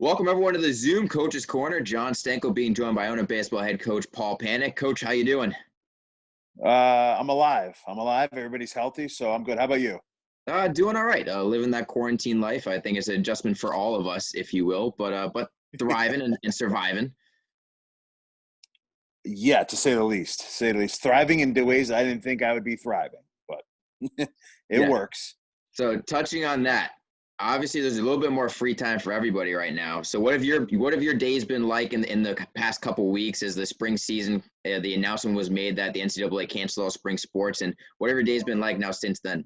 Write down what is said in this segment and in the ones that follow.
Welcome everyone to the Zoom Coach's Corner. John Stanko being joined by Iona baseball head coach Paul Panik. Coach, how you doing? I'm alive. Everybody's healthy, so I'm good. How about you? Doing all right. Living that quarantine life. I think it's an adjustment for all of us, if you will, but thriving and surviving. Yeah, to say the least. Thriving in the ways I didn't think I would be thriving, but it Yeah. works. So touching on that, obviously there's a little bit more free time for everybody right now. So what have your days been like in the past couple weeks as the spring season? The announcement was made that the NCAA canceled all spring sports, and what have your days been like now since then?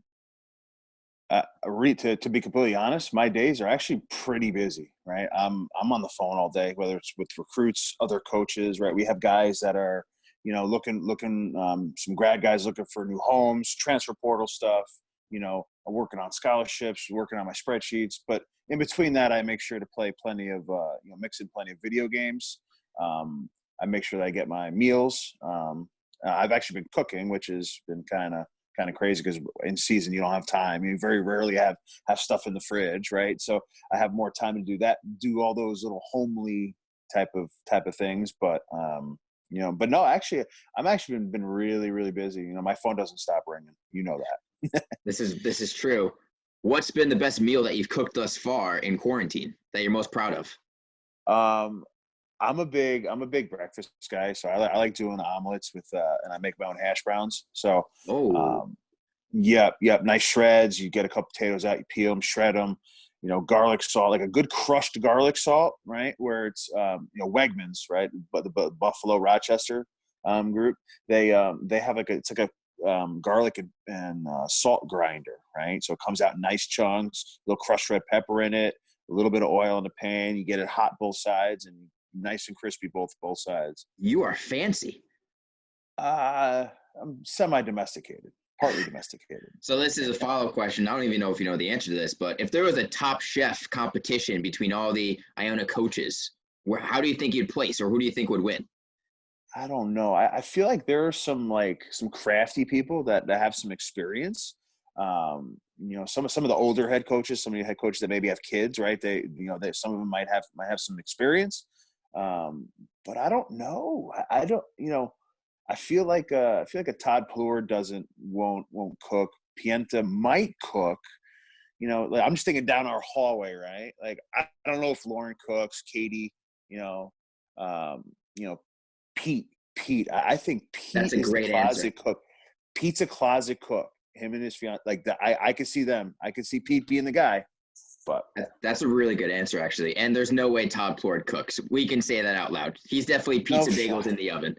To be completely honest, my days are actually pretty busy. Right, I'm on the phone all day, whether it's with recruits, other coaches. Right, we have guys that are looking some grad guys looking for new homes, transfer portal stuff. I'm working on scholarships, working on my spreadsheets. But in between that, I make sure to play plenty of mix in plenty of video games. I make sure that I get my meals. I've actually been cooking, which has been kind of crazy because in season you don't have time. You very rarely have stuff in the fridge, right? So I have more time to do that, do all those little homely type of things. But but no, actually, I'm actually been really really busy. My phone doesn't stop ringing. You know that. This is true. What's been the best meal that you've cooked thus far in quarantine that you're most proud of? Um, I'm a big breakfast guy, so I like doing omelets with and I make my own hash browns. So Oh, um, yep, nice shreds. You get a couple potatoes out, you peel them, shred them. Garlic salt, like a good crushed garlic salt, right? Where it's Wegmans, right? But the Buffalo Rochester group, they have it's like a garlic and salt grinder, right? So it comes out in nice chunks, a little crushed red pepper in it, a little bit of oil in the pan. You get it hot both sides and nice and crispy both sides. you are fancy. Uh, I'm semi-domesticated, partly domesticated. So this is a follow-up question. I don't even know if you know the answer to this, but if there was a top chef competition between all the Iona coaches, how do you think you'd place, or who do you think would win? I don't know. I feel like there are some crafty people that have some experience. Some of the older head coaches, some of the head coaches that maybe have kids, right? Some of them might have some experience. But I don't know. I don't. I feel like a Todd Plur won't cook. Pienta might cook. Like I'm just thinking down our hallway, right? Like I don't know if Lauren cooks, Katie, you know, um, you know, Pete. I think That's Pete a is the great answer. closet cook. Pete's a closet cook. Him and his fiance, like that. I could see them. I could see Pete being the guy. But That's a really good answer, actually. And there's no way Todd Plord cooks. We can say that out loud. He's definitely no pizza bagels shot. in the oven.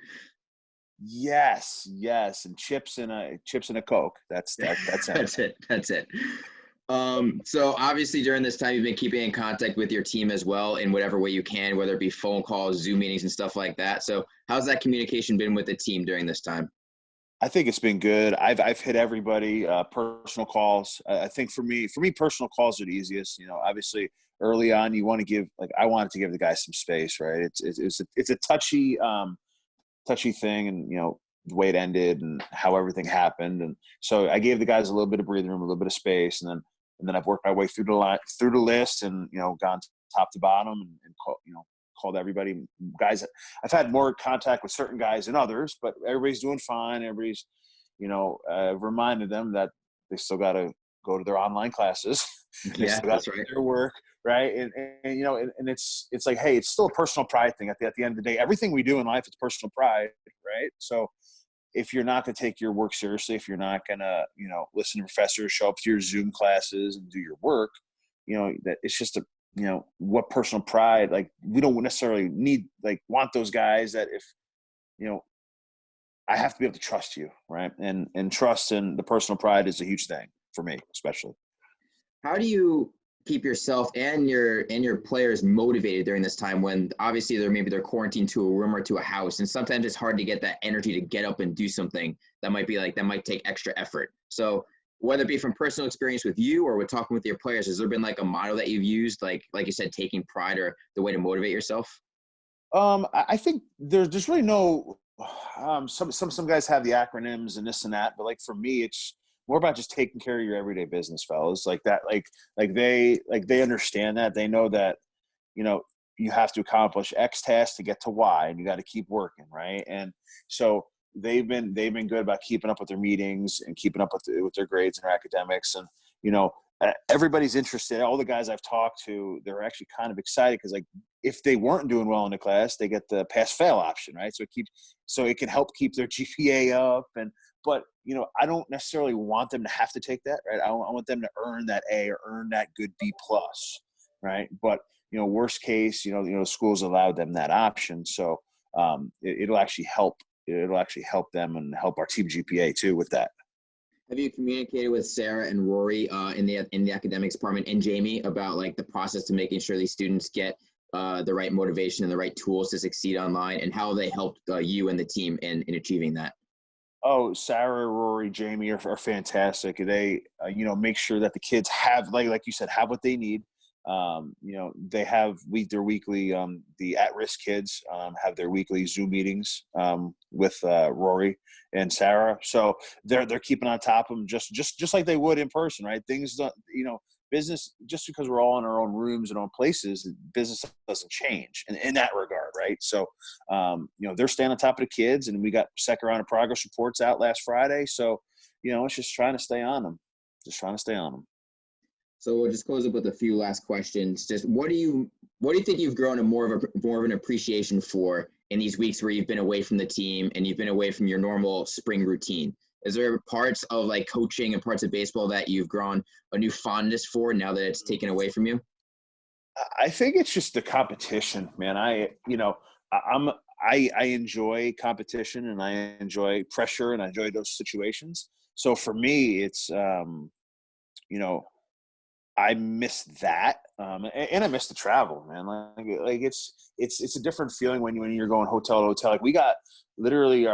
Yes, and chips and a Coke. That's him. That's it. So obviously during this time, you've been keeping in contact with your team as well in whatever way you can, whether it be phone calls, Zoom meetings, and stuff like that. So how's that communication been with the team during this time? I think it's been good. I've hit everybody. Personal calls. I think for me, personal calls are the easiest. Obviously early on, you want to give I wanted to give the guys some space, right? It's a touchy thing, and the way it ended and how everything happened, and so I gave the guys a little bit of breathing room, a little bit of space, and then I've worked my way through the list, and gone top to bottom, and called everybody. Guys, I've had more contact with certain guys than others, but everybody's doing fine. Everybody's reminded them that they still got to go to their online classes. They Yeah, still got that's to do right. their work, right? And it's like, hey, it's still a personal pride thing. At the end of the day, everything we do in life is personal pride, right? So if you're not going to take your work seriously, if you're not going to listen to professors, show up to your Zoom classes and do your work, that it's just what personal pride, like we don't necessarily want those guys that if you know I have to be able to trust you, right? And trust and the personal pride is a huge thing for me, especially. How do you keep yourself and your players motivated during this time when obviously they're quarantined to a room or to a house, and sometimes it's hard to get that energy to get up and do something that might take extra effort. So whether it be from personal experience with you or with talking with your players, has there been like a motto that you've used, like you said, taking pride, or the way to motivate yourself? I think there's really no. Some guys have the acronyms and this and that, but like for me, it's more about just taking care of your everyday business, fellas. Like that, like they understand that. They know that you have to accomplish X task to get to Y, and you got to keep working, right? And so they've been good about keeping up with their meetings and keeping up with their grades and their academics. And everybody's interested. All the guys I've talked to, they're actually kind of excited because, like, if they weren't doing well in the class, they get the pass fail option, right? So it can help keep their GPA up. But I don't necessarily want them to have to take that, right? I want them to earn that A or earn that good B plus, right? But worst case, schools allowed them that option, so it'll actually help. It'll actually help them and help our team GPA too with that. Have you communicated with Sarah and Rory in the academics department and Jamie about like the process to making sure these students get the right motivation and the right tools to succeed online, and how they helped you and the team in achieving that? Oh, Sarah, Rory, Jamie are fantastic. They, make sure that the kids have, like you said, have what they need. They have their weekly, the at-risk kids have their weekly Zoom meetings with Rory and Sarah. So they're keeping on top of them just like they would in person, right? Things don't, business, just because we're all in our own rooms and own places, business doesn't change in that regard, right? So, they're staying on top of the kids, and we got second round of progress reports out last Friday. So, it's just trying to stay on them. So we'll just close up with a few last questions. Just what do you think you've grown a more of an appreciation for in these weeks where you've been away from the team and you've been away from your normal spring routine? Is there parts of like coaching and parts of baseball that you've grown a new fondness for now that it's taken away from you? I think it's just the competition, man. I enjoy competition, and I enjoy pressure, and I enjoy those situations. So for me, it's I miss that, and I miss the travel, man. Like it's a different feeling when you're going hotel to hotel. Like we got literally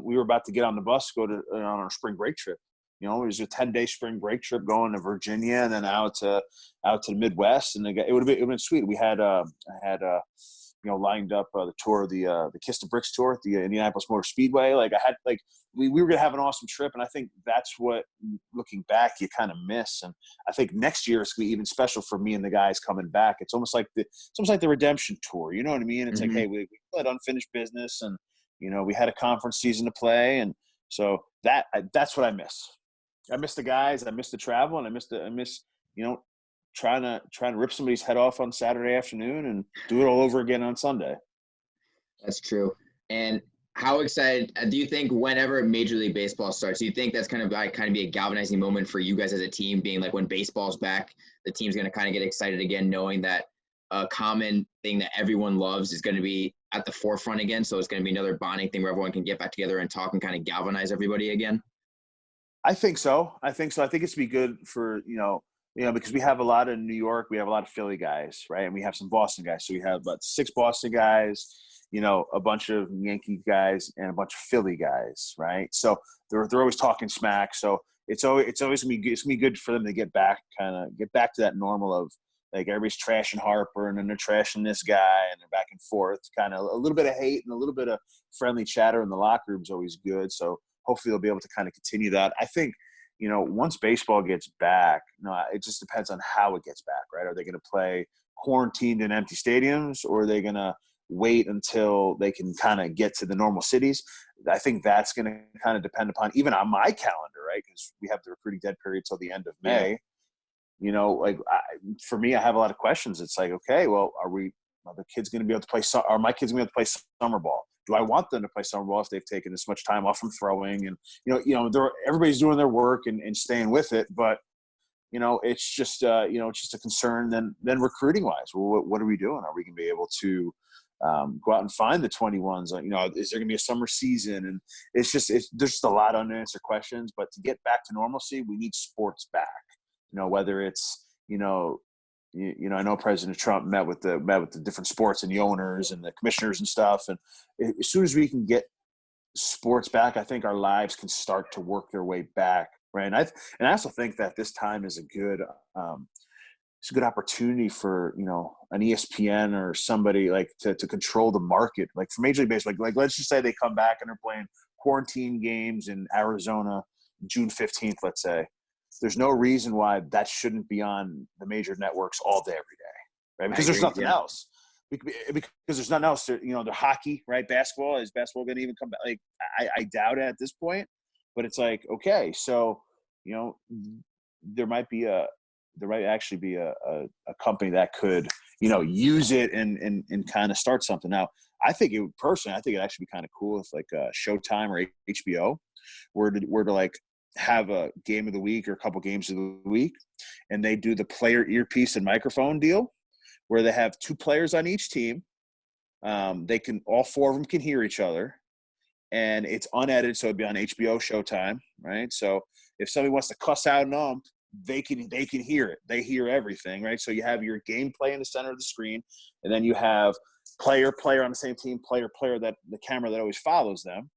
we were about to get on the bus, go to on our spring break trip. It was a 10-day spring break trip going to Virginia and then out to the Midwest, and it would have been sweet. We had I had lined up the tour, the Kiss the Bricks tour at the Indianapolis Motor Speedway. Like I had, like we were gonna have an awesome trip, and I think that's what, looking back, you kind of miss. And I think next year it's gonna be even special for me and the guys coming back. It's almost like the redemption tour. You know what I mean? It's like, hey, we had unfinished business, and we had a conference season to play, and so that's what I miss. I miss the guys, I miss the travel, and I miss trying to rip somebody's head off on Saturday afternoon and do it all over again on Sunday. That's true. And how excited do you think whenever Major League Baseball starts, do you think that's kind of be a galvanizing moment for you guys as a team, being like when baseball's back, the team's going to kind of get excited again, knowing that a common thing that everyone loves is going to be at the forefront again. So it's going to be another bonding thing where everyone can get back together and talk and kind of galvanize everybody again. I think so. I think it's be good for, because we have a lot of New York, we have a lot of Philly guys, right? And we have some Boston guys. So we have about 6 Boston guys, a bunch of Yankee guys and a bunch of Philly guys, right? So they're always talking smack. So it's always gonna be good for them to get back to that normal of, like, everybody's trashing Harper and then they're trashing this guy and they're back and forth. Kind of a little bit of hate and a little bit of friendly chatter in the locker room is always good. So hopefully they'll be able to kind of continue that. I think, once baseball gets back, it just depends on how it gets back, right? Are they going to play quarantined in empty stadiums, or are they going to wait until they can kind of get to the normal cities? I think that's going to kind of depend upon, even on my calendar, right? Because we have the recruiting dead period till the end of May. Yeah. For me, I have a lot of questions. It's like, okay, well, are the kids going to be able to play? Are my kids going to be able to play summer ball? Do I want them to play summer ball if they've taken this much time off from throwing? And everybody's doing their work and staying with it, but it's just a concern. Then recruiting wise, well, what are we doing? Are we going to be able to go out and find the 21s? Is there going to be a summer season? And there's just a lot of unanswered questions. But to get back to normalcy, we need sports back. Whether it's I know President Trump met with the different sports and the owners and the commissioners and stuff. And as soon as we can get sports back, I think our lives can start to work their way back, right? And I also think that this time is a good opportunity for an ESPN or somebody like to control the market, like for Major League Baseball. Like let's just say they come back and they're playing quarantine games in Arizona June 15th, let's say. There's no reason why that shouldn't be on the major networks all day, every day, right? Because there's nothing else. because there's nothing else. There hockey, right? Basketball, is basketball going to even come back? Like, I doubt it at this point. But it's like, okay, so there might actually be a company that could use it and kind of start something. Now, I think it actually be kind of cool if like Showtime or HBO were to like have a game of the week or a couple games of the week, and they do the player earpiece and microphone deal, where they have 2 players on each team. All 4 of them can hear each other, and it's unedited, so it'd be on HBO Showtime, right? So if somebody wants to cuss out an ump, they can hear it. They hear everything, right? So you have your gameplay in the center of the screen, and then you have player on the same team, player that the camera that always follows them,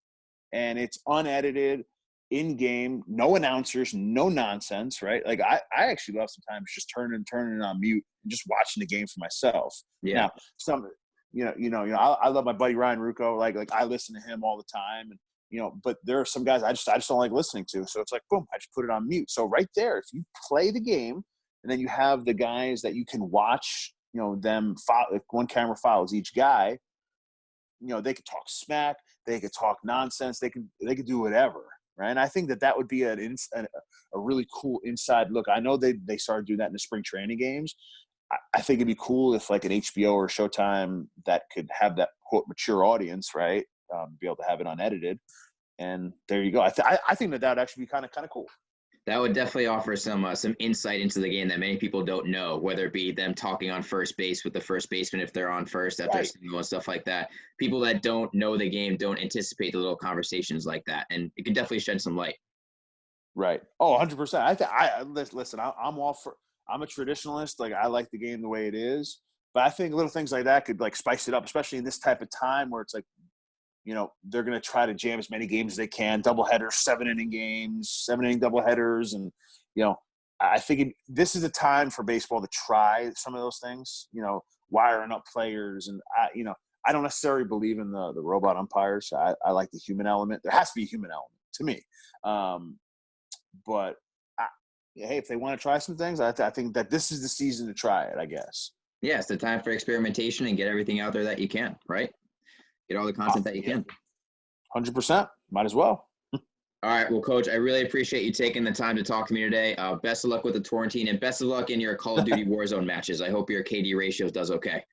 and it's unedited, in game, no announcers, no nonsense, right? Like I actually love sometimes just turning it on mute and just watching the game for myself. Yeah. Now, I love my buddy Ryan Rucco. Like I listen to him all the time, and but there are some guys I just don't like listening to. So it's like, boom, I just put it on mute. So right there, if you play the game, and then you have the guys that you can watch, them follow, like one camera follows each guy. They could talk smack, they could talk nonsense, they could do whatever, right? And I think that would be a really cool inside look. I know they started doing that in the spring training games. I think it'd be cool if like an HBO or Showtime that could have that quote mature audience, right? Be able to have it unedited, and there you go. I think that would actually be kind of cool. That would definitely offer some insight into the game that many people don't know, whether it be them talking on first base with the first baseman if they're on first after a single and stuff like that. People that don't know the game don't anticipate the little conversations like that, and it can definitely shed some light. Right. Oh, 100%. Listen. I'm a traditionalist. Like I like the game the way it is, but I think little things like that could like spice it up, especially in this type of time where it's like, they're going to try to jam as many games as they can, doubleheaders, 7-inning games, 7-inning doubleheaders. And, I think this is a time for baseball to try some of those things, wiring up players. And, I don't necessarily believe in the robot umpires. I like the human element. There has to be a human element to me. But hey, if they want to try some things, I think that this is the season to try it, I guess. Yeah, it's the time for experimentation and get everything out there that you can, right? Get all the content that you can. 100%. Might as well. All right. Well, Coach, I really appreciate you taking the time to talk to me today. Best of luck with the Torrentine, and best of luck in your Call of Duty Warzone matches. I hope your KD ratios does okay.